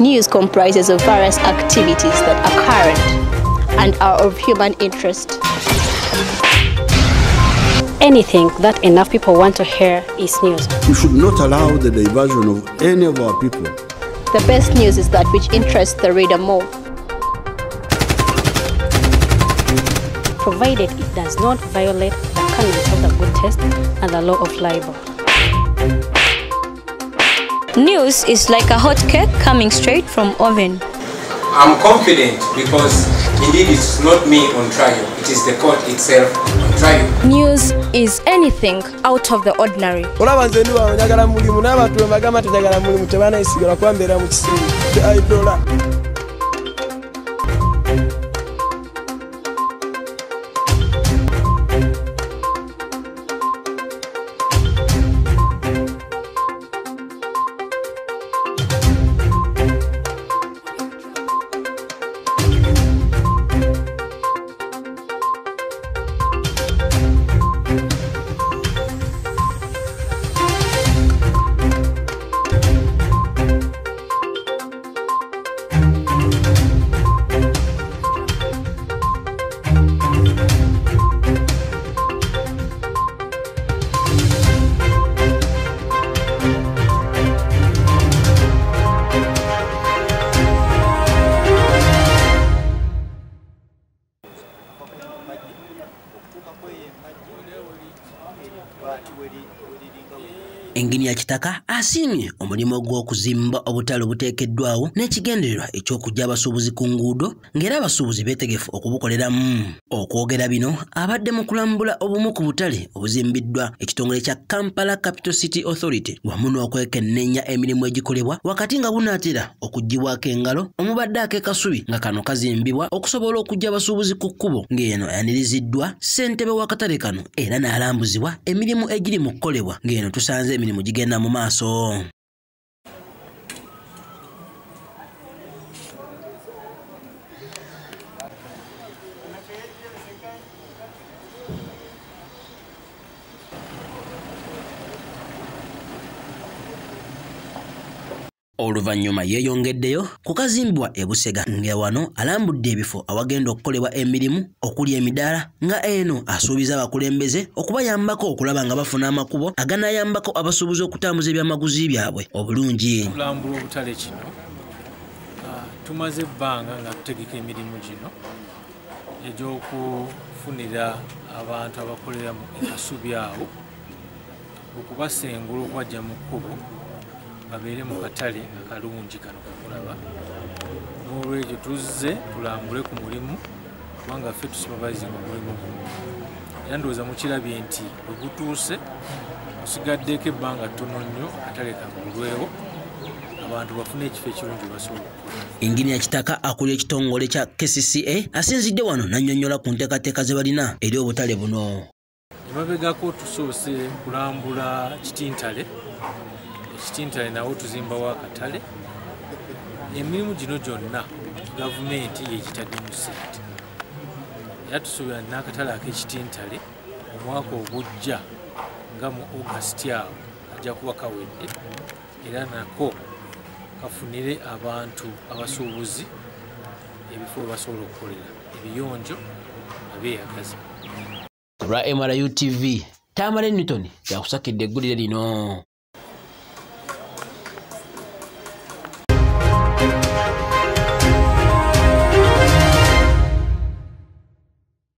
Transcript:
News comprises of various activities that are current and are of human interest. Anything that enough people want to hear is news. We should not allow the diversion of any of our people. The best news is that which interests the reader more, provided it does not violate the canons of the good taste and the law of libel. News is like a hot cake coming straight from oven. I'm confident because indeed it's not me on trial, it is the court itself on trial. News is anything out of the ordinary. Engini ya Kcca asiimye omulimu gw'okuzimba obutale obuteekeddwawo n'ekigendererwa eky'okujja abasuubuzi ku nguudo ng'era abasuubuzi beetegefu okubukoleramu. Okwogera bino abadde mu kulambula obumu ku butale obuzimbiddwa ekitongole kya Kampala Capital City Authority wamu n'okwekenneenya emirimu egikolebwa wakati nga bunaatera okuggyibwako engalo omubadde ak'ekasubi nga kano kazimbibwa okusobola okujja abasuubuzi ku kkubo ng'eno yaniriziddwa ssentebe w'akatale kano era n'alambuzibwa emirimu egiri mu kukolebwa ng'eno tusanze emirimu gigenda mu maaso. Oluvannyuma yeeyongeddeyo ku kazimbibwa e Busega nga wano alambudde ebifo awagenda okukolebwa emirimu okuli emidaala nga eno asuubiza abakulembeze okubayambako okulaba nga bafuna amakubo aganayambako abasuubuzi okutambuza ebyamaguzi byabwe obulungi. Okulambula obutale kino tumaze ebbanga nga tutegeka emirimu gino egy'okufunira abantu abakolera mu kasubi awo okubasengula okubajja mu kkubo babeere mu katale akalungi kano kakulaba. N'olwekyo tuzze tulambule ku mulimu kubanga ffe tusupervisinga omulimu guno. Era ndowooza mukirabye nti bwe gutuuse kusigaddeko ebbanga ttono nnyo akatale kagulwewo abantu bafune ekifo ekirungi basobola okukola. Engini ya Kcca akulira ekitongole kya Kcca asinzidde wano n'annyonnyola ku nteekateeka ze balina eri obutale buno. Emabegako tusoose kulambula kitintale. Ekitintale nawo tuzimbawo akatale. Emirimu gino gyonna gavumenti yegitaddemu ssente. Era tusuubira n'akatale ak'ekitintale omwaka ogujja nga mu August awo ajja kuba kawedde era nako kafunire abantu abasuubuzi ebifo basobola okukolera ebiyonjo abeeyagaza. Olwa MRU TV Tamale Newton yakusakidde eggulire lino.